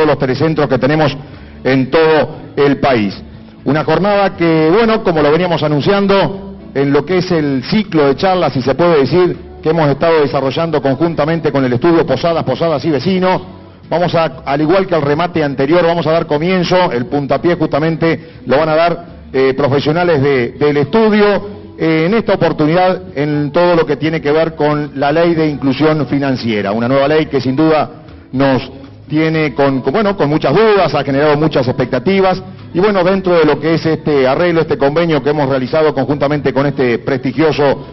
todos los telecentros que tenemos en todo el país. Una jornada que, bueno, como lo veníamos anunciando, en lo que es el ciclo de charlas, si se puede decir, que hemos estado desarrollando conjuntamente con el estudio Posadas y Vecinos, vamos a, al igual que el remate anterior, vamos a dar comienzo, el puntapié justamente lo van a dar profesionales del estudio, en esta oportunidad en todo lo que tiene que ver con la ley de inclusión financiera, una nueva ley que sin duda nos tiene con muchas dudas, ha generado muchas expectativas, y bueno, dentro de lo que es este arreglo, este convenio que hemos realizado conjuntamente con este prestigioso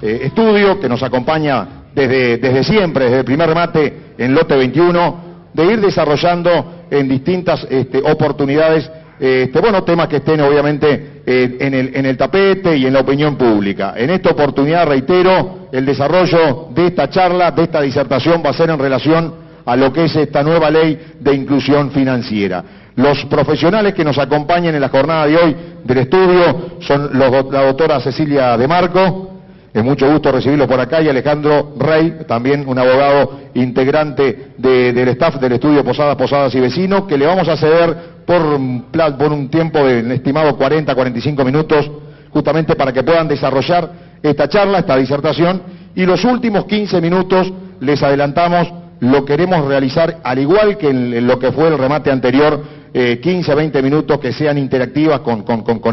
estudio que nos acompaña desde siempre, desde el primer remate en lote 21, de ir desarrollando en distintas oportunidades temas que estén obviamente en el tapete y en la opinión pública. En esta oportunidad, reitero, el desarrollo de esta charla, de esta disertación, va a ser en relación a lo que es esta nueva ley de inclusión financiera. Los profesionales que nos acompañan en la jornada de hoy del estudio son la doctora Cecilia De Marco, es mucho gusto recibirlo por acá, y Alejandro Rey, también un abogado integrante del staff del estudio Posadas y Vecinos, que le vamos a ceder por un tiempo de estimado 40-45 minutos, justamente para que puedan desarrollar esta charla, esta disertación, y los últimos 15 minutos, les adelantamos, lo queremos realizar, al igual que en lo que fue el remate anterior, 15-20 minutos que sean interactivas con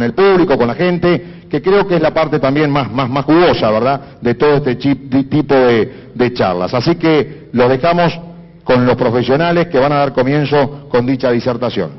el público, con la gente, que creo que es la parte también más jugosa, ¿verdad?, de todo este tipo de charlas. Así que los dejamos con los profesionales que van a dar comienzo con dicha disertación.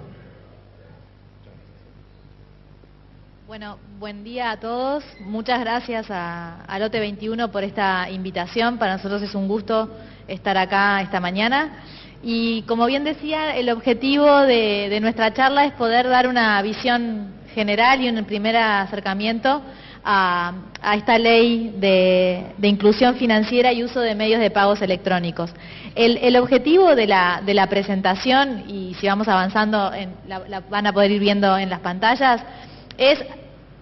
Bueno, buen día a todos. Muchas gracias a Lote 21 por esta invitación. Para nosotros es un gusto estar acá esta mañana. Y como bien decía, el objetivo de nuestra charla es poder dar una visión general y un primer acercamiento a esta ley de inclusión financiera y uso de medios de pagos electrónicos. El objetivo de la presentación, y si vamos avanzando, la van a poder ir viendo en las pantallas, es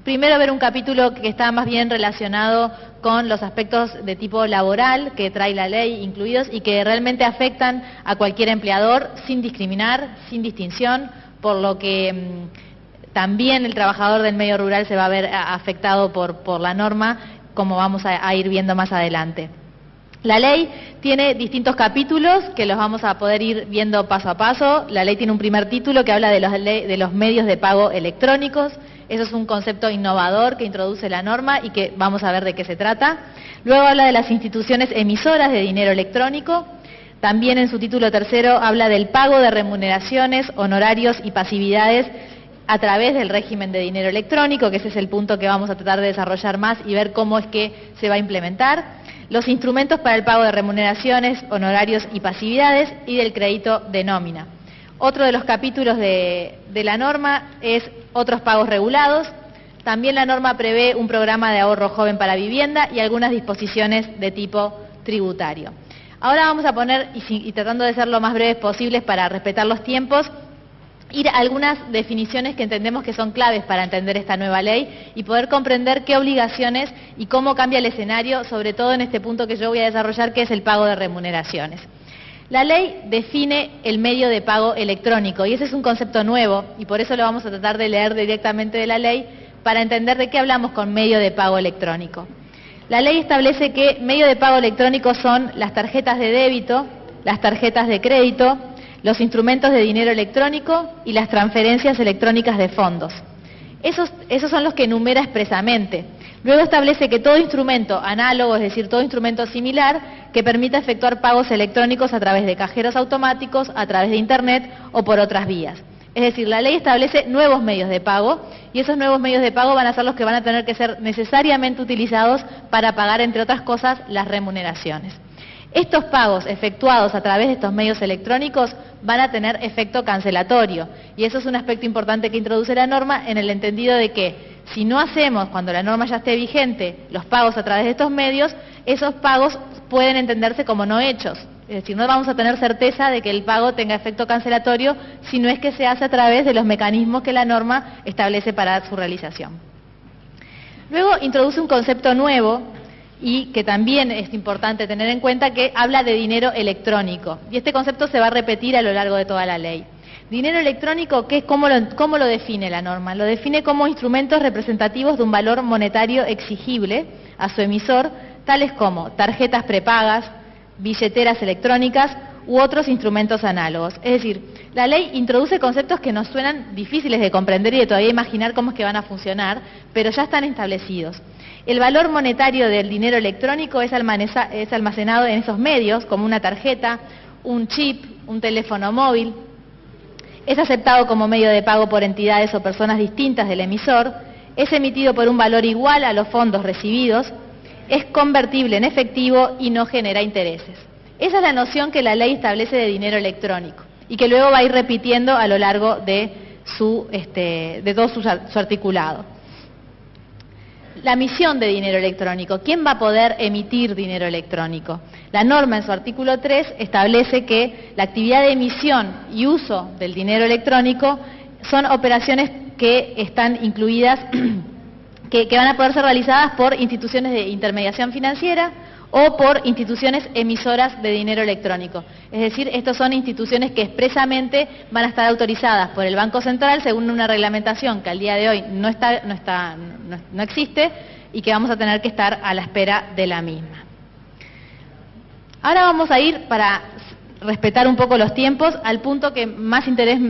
primero ver un capítulo que está más bien relacionado con los aspectos de tipo laboral que trae la ley incluidos y que realmente afectan a cualquier empleador sin discriminar, sin distinción, por lo que también el trabajador del medio rural se va a ver afectado por la norma, como vamos a ir viendo más adelante. La ley tiene distintos capítulos que los vamos a poder ir viendo paso a paso. La ley tiene un primer título que habla de los medios de pago electrónicos. Eso es un concepto innovador que introduce la norma y que vamos a ver de qué se trata. Luego habla de las instituciones emisoras de dinero electrónico. También en su título tercero habla del pago de remuneraciones, honorarios y pasividades a través del régimen de dinero electrónico, que ese es el punto que vamos a tratar de desarrollar más y ver cómo es que se va a implementar. Los instrumentos para el pago de remuneraciones, honorarios y pasividades y del crédito de nómina. Otro de los capítulos de la norma es otros pagos regulados. También la norma prevé un programa de ahorro joven para vivienda y algunas disposiciones de tipo tributario. Ahora vamos a poner, y tratando de ser lo más breves posibles para respetar los tiempos, ir a algunas definiciones que entendemos que son claves para entender esta nueva ley y poder comprender qué obligaciones y cómo cambia el escenario, sobre todo en este punto que yo voy a desarrollar, que es el pago de remuneraciones. La ley define el medio de pago electrónico y ese es un concepto nuevo y por eso lo vamos a tratar de leer directamente de la ley para entender de qué hablamos con medio de pago electrónico. La ley establece que medio de pago electrónico son las tarjetas de débito, las tarjetas de crédito, los instrumentos de dinero electrónico y las transferencias electrónicas de fondos. Esos son los que enumera expresamente. Luego establece que todo instrumento análogo, es decir, todo instrumento similar, que permita efectuar pagos electrónicos a través de cajeros automáticos, a través de Internet o por otras vías. Es decir, la ley establece nuevos medios de pago y esos nuevos medios de pago van a ser los que van a tener que ser necesariamente utilizados para pagar, entre otras cosas, las remuneraciones. Estos pagos efectuados a través de estos medios electrónicos van a tener efecto cancelatorio y eso es un aspecto importante que introduce la norma en el entendido de que si no hacemos, cuando la norma ya esté vigente, los pagos a través de estos medios, esos pagos pueden entenderse como no hechos. Es decir, no vamos a tener certeza de que el pago tenga efecto cancelatorio si no es que se hace a través de los mecanismos que la norma establece para su realización. Luego introduce un concepto nuevo y que también es importante tener en cuenta que habla de dinero electrónico. Y este concepto se va a repetir a lo largo de toda la ley. Dinero electrónico, ¿cómo lo define la norma? Lo define como instrumentos representativos de un valor monetario exigible a su emisor, tales como tarjetas prepagas, billeteras electrónicas u otros instrumentos análogos. Es decir, la ley introduce conceptos que nos suenan difíciles de comprender y de todavía imaginar cómo es que van a funcionar, pero ya están establecidos. El valor monetario del dinero electrónico es almacenado en esos medios, como una tarjeta, un chip, un teléfono móvil. Es aceptado como medio de pago por entidades o personas distintas del emisor, es emitido por un valor igual a los fondos recibidos, es convertible en efectivo y no genera intereses. Esa es la noción que la ley establece de dinero electrónico y que luego va a ir repitiendo a lo largo de todo su articulado. La emisión de dinero electrónico. ¿Quién va a poder emitir dinero electrónico? La norma en su artículo 3 establece que la actividad de emisión y uso del dinero electrónico son operaciones que están incluidas, que van a poder ser realizadas por instituciones de intermediación financiera o por instituciones emisoras de dinero electrónico. Es decir, estas son instituciones que expresamente van a estar autorizadas por el Banco Central según una reglamentación que al día de hoy no existe y que vamos a tener que estar a la espera de la misma. Ahora vamos a ir, para respetar un poco los tiempos, al punto que más interés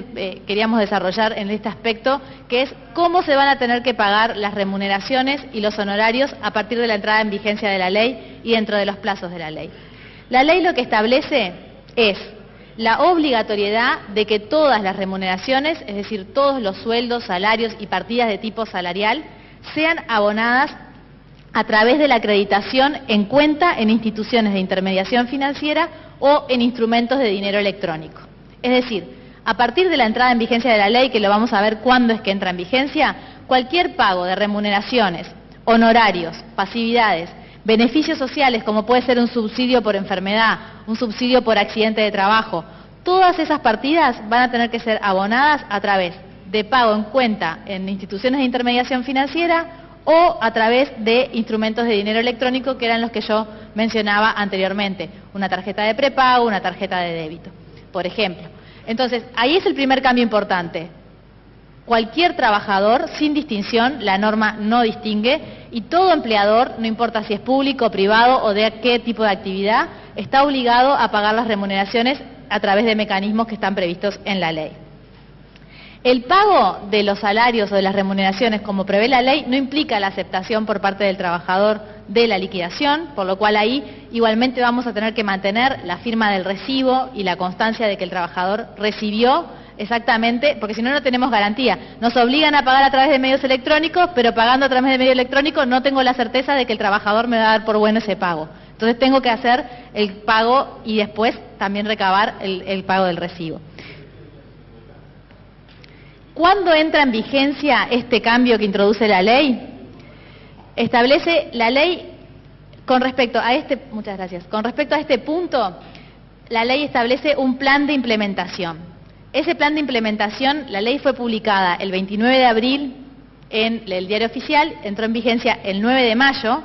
queríamos desarrollar en este aspecto, que es cómo se van a tener que pagar las remuneraciones y los honorarios a partir de la entrada en vigencia de la ley y dentro de los plazos de la ley. La ley lo que establece es la obligatoriedad de que todas las remuneraciones, es decir, todos los sueldos, salarios y partidas de tipo salarial, sean abonadas a través de la acreditación en cuenta en instituciones de intermediación financiera o en instrumentos de dinero electrónico. Es decir, a partir de la entrada en vigencia de la ley, que lo vamos a ver cuándo es que entra en vigencia, cualquier pago de remuneraciones, honorarios, pasividades, beneficios sociales, como puede ser un subsidio por enfermedad, un subsidio por accidente de trabajo, todas esas partidas van a tener que ser abonadas a través de pago en cuenta en instituciones de intermediación financiera o a través de instrumentos de dinero electrónico, que eran los que yo mencionaba anteriormente, una tarjeta de prepago, una tarjeta de débito, por ejemplo. Entonces, ahí es el primer cambio importante. Cualquier trabajador, sin distinción, la norma no distingue, y todo empleador, no importa si es público, privado o de qué tipo de actividad, está obligado a pagar las remuneraciones a través de mecanismos que están previstos en la ley. El pago de los salarios o de las remuneraciones, como prevé la ley, no implica la aceptación por parte del trabajador de la liquidación, por lo cual ahí igualmente vamos a tener que mantener la firma del recibo y la constancia de que el trabajador recibió exactamente, porque si no, no tenemos garantía. Nos obligan a pagar a través de medios electrónicos, pero pagando a través de medio electrónico no tengo la certeza de que el trabajador me va a dar por bueno ese pago. Entonces tengo que hacer el pago y después también recabar el pago del recibo. ¿Cuándo entra en vigencia este cambio que introduce la ley? Establece la ley con respecto a muchas gracias, con respecto a este punto, la ley establece un plan de implementación. Ese plan de implementación, la ley fue publicada el 29 de abril en el Diario Oficial, entró en vigencia el 9 de mayo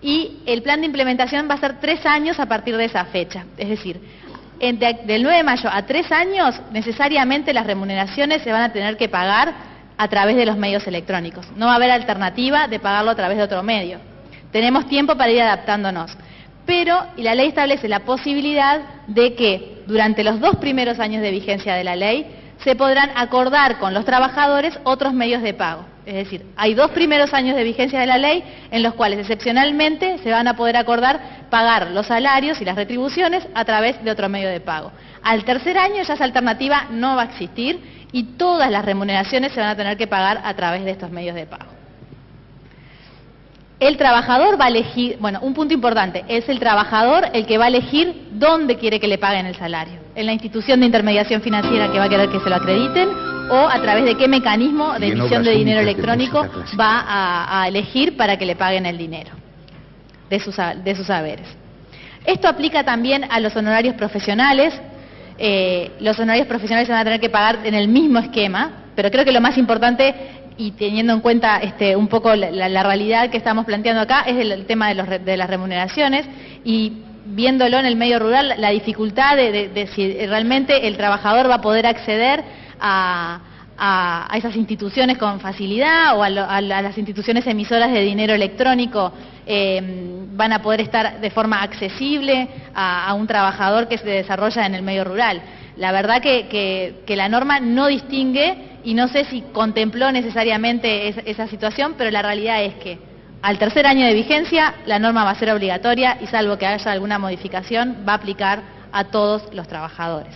y el plan de implementación va a ser 3 años a partir de esa fecha. Es decir, del 9 de mayo a 3 años, necesariamente las remuneraciones se van a tener que pagar a través de los medios electrónicos. No va a haber alternativa de pagarlo a través de otro medio. Tenemos tiempo para ir adaptándonos. Pero, y la ley establece la posibilidad de que durante los 2 primeros años de vigencia de la ley se podrán acordar con los trabajadores otros medios de pago. Es decir, hay 2 primeros años de vigencia de la ley en los cuales excepcionalmente se van a poder acordar pagar los salarios y las retribuciones a través de otro medio de pago. Al tercer año ya esa alternativa no va a existir y todas las remuneraciones se van a tener que pagar a través de estos medios de pago. El trabajador va a elegir, bueno, un punto importante, es el trabajador el que va a elegir dónde quiere que le paguen el salario. En la institución de intermediación financiera que va a querer que se lo acrediten o a través de qué mecanismo de emisión de dinero electrónico va a elegir para que le paguen el dinero de sus haberes. Esto aplica también a los honorarios profesionales. Los honorarios profesionales se van a tener que pagar en el mismo esquema, pero creo que lo más importante y teniendo en cuenta un poco la realidad que estamos planteando acá, es el tema de las remuneraciones, y viéndolo en el medio rural, la dificultad de si realmente el trabajador va a poder acceder a esas instituciones con facilidad, o a las instituciones emisoras de dinero electrónico van a poder estar de forma accesible a un trabajador que se desarrolla en el medio rural. La verdad que la norma no distingue, y no sé si contempló necesariamente esa situación, pero la realidad es que al tercer año de vigencia la norma va a ser obligatoria, y salvo que haya alguna modificación va a aplicar a todos los trabajadores.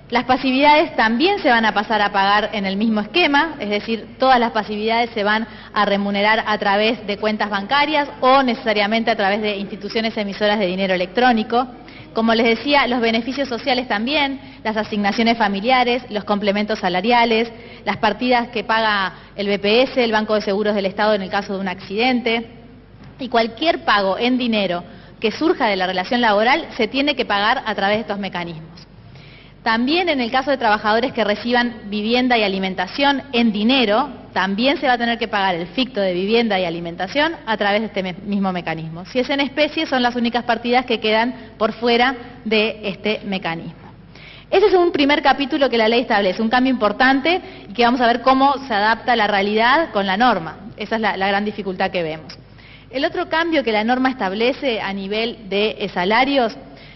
Las pasividades también se van a pasar a pagar en el mismo esquema, es decir, todas las pasividades se van a remunerar a través de cuentas bancarias o necesariamente a través de instituciones emisoras de dinero electrónico. Como les decía, los beneficios sociales también, las asignaciones familiares, los complementos salariales, las partidas que paga el BPS, el Banco de Seguros del Estado en el caso de un accidente, y cualquier pago en dinero que surja de la relación laboral se tiene que pagar a través de estos mecanismos. También en el caso de trabajadores que reciban vivienda y alimentación en dinero, también se va a tener que pagar el ficto de vivienda y alimentación a través de este mismo mecanismo. Si es en especie, son las únicas partidas que quedan por fuera de este mecanismo. Ese es un primer capítulo que la ley establece, un cambio importante, y que vamos a ver cómo se adapta la realidad con la norma. Esa es la gran dificultad que vemos. El otro cambio que la norma establece a nivel de salarios.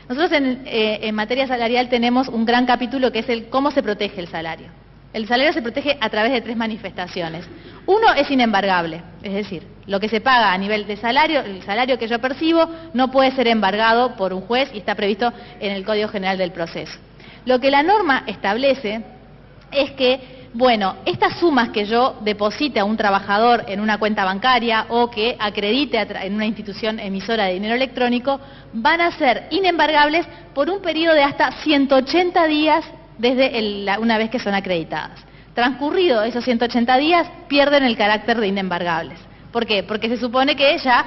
Nosotros en materia salarial tenemos un gran capítulo que es el cómo se protege el salario. El salario se protege a través de tres manifestaciones. Uno es inembargable, es decir, lo que se paga a nivel de salario, el salario que yo percibo, no puede ser embargado por un juez y está previsto en el Código General del Proceso. Lo que la norma establece es que, bueno, estas sumas que yo deposite a un trabajador en una cuenta bancaria o que acredite en una institución emisora de dinero electrónico van a ser inembargables por un periodo de hasta 180 días desde una vez que son acreditadas. Transcurrido esos 180 días pierden el carácter de inembargables. ¿Por qué? Porque se supone que ya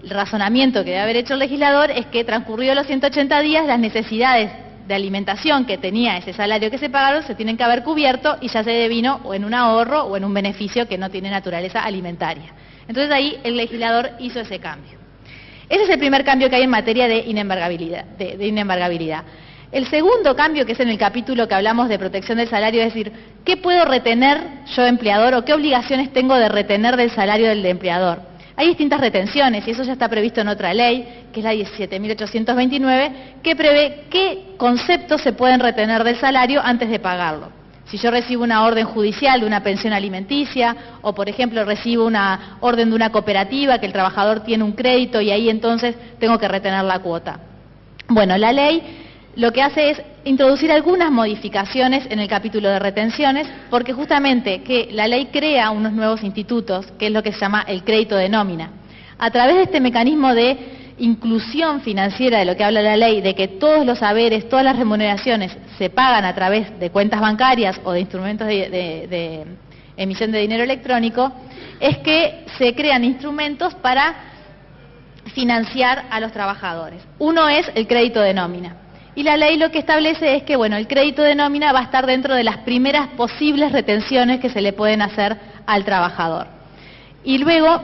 el razonamiento que debe haber hecho el legislador es que transcurridos los 180 días las necesidades de alimentación que tenía ese salario que se pagaron se tienen que haber cubierto y ya se devino o en un ahorro o en un beneficio que no tiene naturaleza alimentaria. Entonces ahí el legislador hizo ese cambio. Ese es el primer cambio que hay en materia de inembargabilidad. El segundo cambio, que es en el capítulo que hablamos de protección del salario, es decir, ¿qué puedo retener yo empleador o qué obligaciones tengo de retener del salario del empleador? Hay distintas retenciones y eso ya está previsto en otra ley, que es la 17.829, que prevé qué conceptos se pueden retener del salario antes de pagarlo. Si yo recibo una orden judicial de una pensión alimenticia o, por ejemplo, recibo una orden de una cooperativa que el trabajador tiene un crédito y ahí entonces tengo que retener la cuota. Bueno, la ley lo que hace es introducir algunas modificaciones en el capítulo de retenciones, porque justamente que la ley crea unos nuevos institutos, que es lo que se llama el crédito de nómina. A través de este mecanismo de inclusión financiera de lo que habla la ley, de que todos los haberes, todas las remuneraciones se pagan a través de cuentas bancarias o de instrumentos de emisión de dinero electrónico, es que se crean instrumentos para financiar a los trabajadores. Uno es el crédito de nómina. Y la ley lo que establece es que, bueno, el crédito de nómina va a estar dentro de las primeras posibles retenciones que se le pueden hacer al trabajador. Y luego,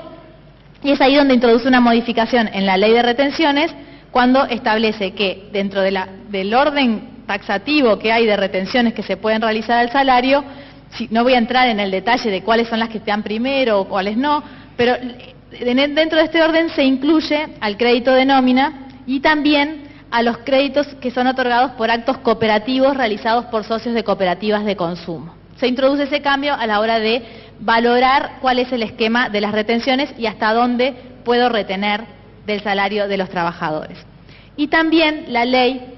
y es ahí donde introduce una modificación en la ley de retenciones, cuando establece que dentro del orden taxativo que hay de retenciones que se pueden realizar al salario, no voy a entrar en el detalle de cuáles son las que están primero o cuáles no, pero dentro de este orden se incluye al crédito de nómina y también a los créditos que son otorgados por actos cooperativos realizados por socios de cooperativas de consumo. Se introduce ese cambio a la hora de valorar cuál es el esquema de las retenciones y hasta dónde puedo retener del salario de los trabajadores. Y también la ley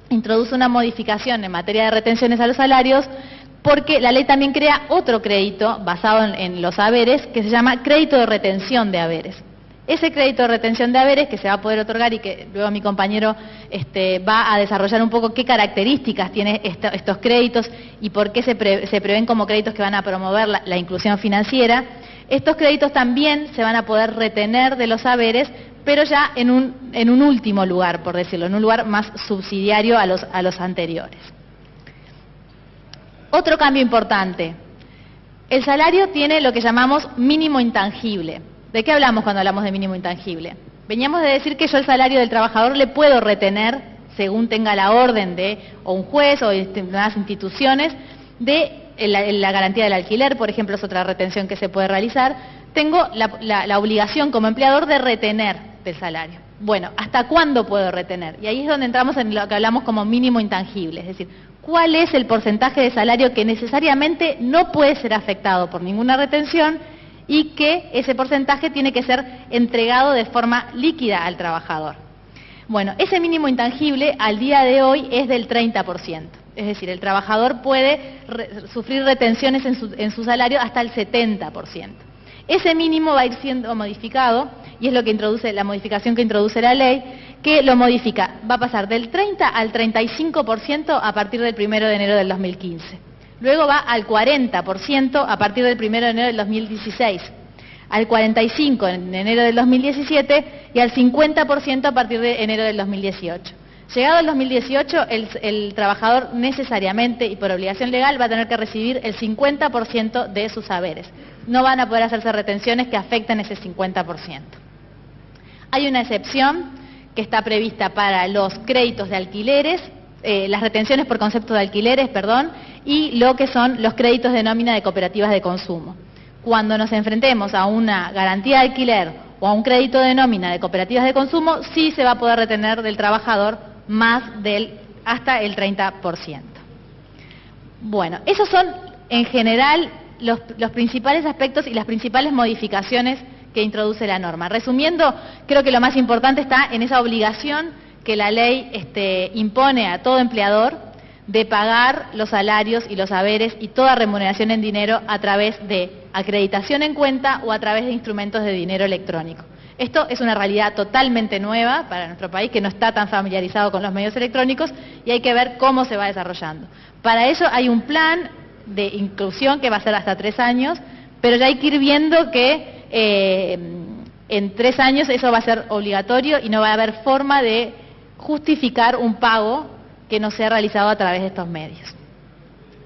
introduce una modificación en materia de retenciones a los salarios, porque la ley también crea otro crédito basado en los haberes que se llama crédito de retención de haberes. Ese crédito de retención de haberes que se va a poder otorgar y que luego mi compañero va a desarrollar un poco qué características tiene estos créditos y por qué se prevén como créditos que van a promover la inclusión financiera. Estos créditos también se van a poder retener de los haberes, pero ya en un último lugar, por decirlo, en un lugar más subsidiario a los anteriores. Otro cambio importante. El salario tiene lo que llamamos mínimo intangible. ¿De qué hablamos cuando hablamos de mínimo intangible? Veníamos de decir que yo el salario del trabajador le puedo retener, según tenga la orden de o un juez o determinadas instituciones, de la garantía del alquiler, por ejemplo, es otra retención que se puede realizar. Tengo la obligación como empleador de retener del salario. Bueno, ¿hasta cuándo puedo retener? Y ahí es donde entramos en lo que hablamos como mínimo intangible, es decir, ¿cuál es el porcentaje de salario que necesariamente no puede ser afectado por ninguna retención y que ese porcentaje tiene que ser entregado de forma líquida al trabajador? Bueno, ese mínimo intangible al día de hoy es del 30%. Es decir, el trabajador puede sufrir retenciones en su salario hasta el 70%. Ese mínimo va a ir siendo modificado, y es lo que introduce la modificación que introduce la ley, que lo modifica, va a pasar del 30 al 35% a partir del 1 de enero del 2015. Luego va al 40% a partir del 1 de enero del 2016, al 45% en enero del 2017 y al 50% a partir de enero del 2018. Llegado el 2018, el trabajador necesariamente y por obligación legal va a tener que recibir el 50% de sus saberes. No van a poder hacerse retenciones que afecten ese 50%. Hay una excepción que está prevista para los créditos de alquileres, las retenciones por concepto de alquileres, perdón, y lo que son los créditos de nómina de cooperativas de consumo. Cuando nos enfrentemos a una garantía de alquiler o a un crédito de nómina de cooperativas de consumo, sí se va a poder retener del trabajador hasta el 30%. Bueno, esos son en general los principales aspectos y las principales modificaciones que introduce la norma. Resumiendo, creo que lo más importante está en esa obligación que la ley impone a todo empleador de pagar los salarios y los haberes y toda remuneración en dinero a través de acreditación en cuenta o a través de instrumentos de dinero electrónico. Esto es una realidad totalmente nueva para nuestro país, que no está tan familiarizado con los medios electrónicos, y hay que ver cómo se va desarrollando. Para eso hay un plan de inclusión que va a ser hasta 3 años, pero ya hay que ir viendo que en 3 años eso va a ser obligatorio y no va a haber forma de justificar un pago que no sea realizado a través de estos medios.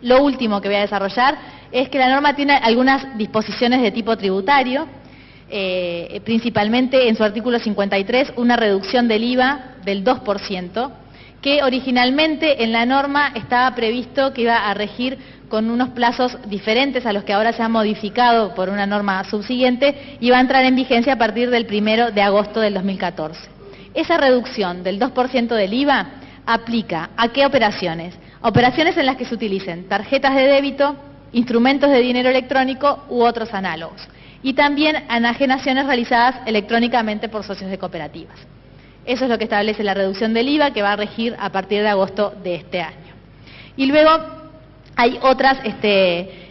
Lo último que voy a desarrollar es que la norma tiene algunas disposiciones de tipo tributario, principalmente en su artículo 53, una reducción del IVA del 2%, que originalmente en la norma estaba previsto que iba a regir con unos plazos diferentes a los que ahora se han modificado por una norma subsiguiente y va a entrar en vigencia a partir del 1 de agosto del 2014. Esa reducción del 2% del IVA aplica ¿a qué operaciones? Operaciones en las que se utilicen tarjetas de débito, instrumentos de dinero electrónico u otros análogos. Y también a enajenaciones realizadas electrónicamente por socios de cooperativas. Eso es lo que establece la reducción del IVA, que va a regir a partir de agosto de este año. Y luego hay otras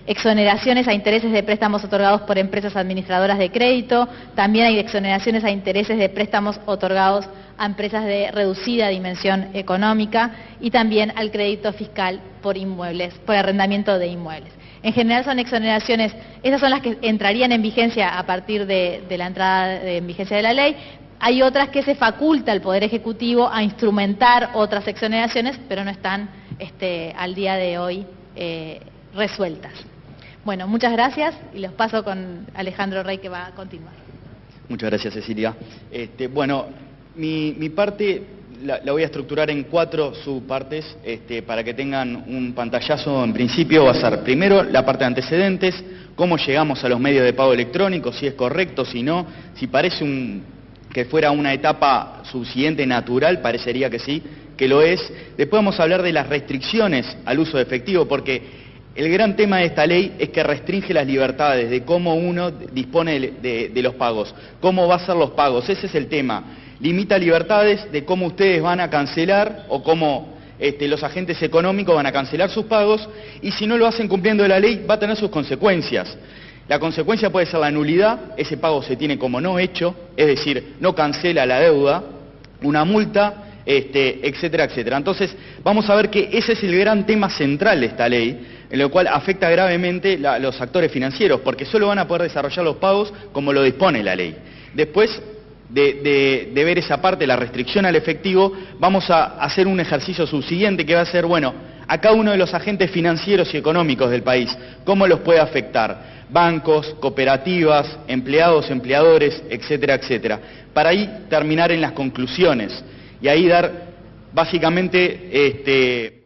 exoneraciones a intereses de préstamos otorgados por empresas administradoras de crédito, también hay exoneraciones a intereses de préstamos otorgados a empresas de reducida dimensión económica y también al crédito fiscal por inmuebles, por arrendamiento de inmuebles. En general son exoneraciones, esas son las que entrarían en vigencia a partir de la entrada en vigencia de la ley. Hay otras que se faculta al Poder Ejecutivo a instrumentar otras exoneraciones, pero no están al día de hoy resueltas. Bueno, muchas gracias y los paso con Alejandro Rey, que va a continuar. Muchas gracias, Cecilia. Bueno, mi parte la voy a estructurar en 4 subpartes para que tengan un pantallazo. En principio va a ser primero la parte de antecedentes, cómo llegamos a los medios de pago electrónicos, si es correcto, si no, si parece que fuera una etapa subsiguiente natural, parecería que sí, que lo es. Después vamos a hablar de las restricciones al uso de efectivo, porque el gran tema de esta ley es que restringe las libertades de cómo uno dispone de los pagos, cómo va a ser los pagos, ese es el tema. Limita libertades de cómo ustedes van a cancelar o cómo los agentes económicos van a cancelar sus pagos, y si no lo hacen cumpliendo la ley va a tener sus consecuencias. La consecuencia puede ser la nulidad, ese pago se tiene como no hecho, es decir, no cancela la deuda, una multa, etcétera, etcétera. Entonces, vamos a ver que ese es el gran tema central de esta ley, en lo cual afecta gravemente a los actores financieros, porque solo van a poder desarrollar los pagos como lo dispone la ley. Después de ver esa parte, la restricción al efectivo, vamos a hacer un ejercicio subsiguiente que va a ser, bueno, a cada uno de los agentes financieros y económicos del país, ¿cómo los puede afectar? Bancos, cooperativas, empleados, empleadores, etcétera, etcétera. Para ahí terminar en las conclusiones y ahí dar básicamente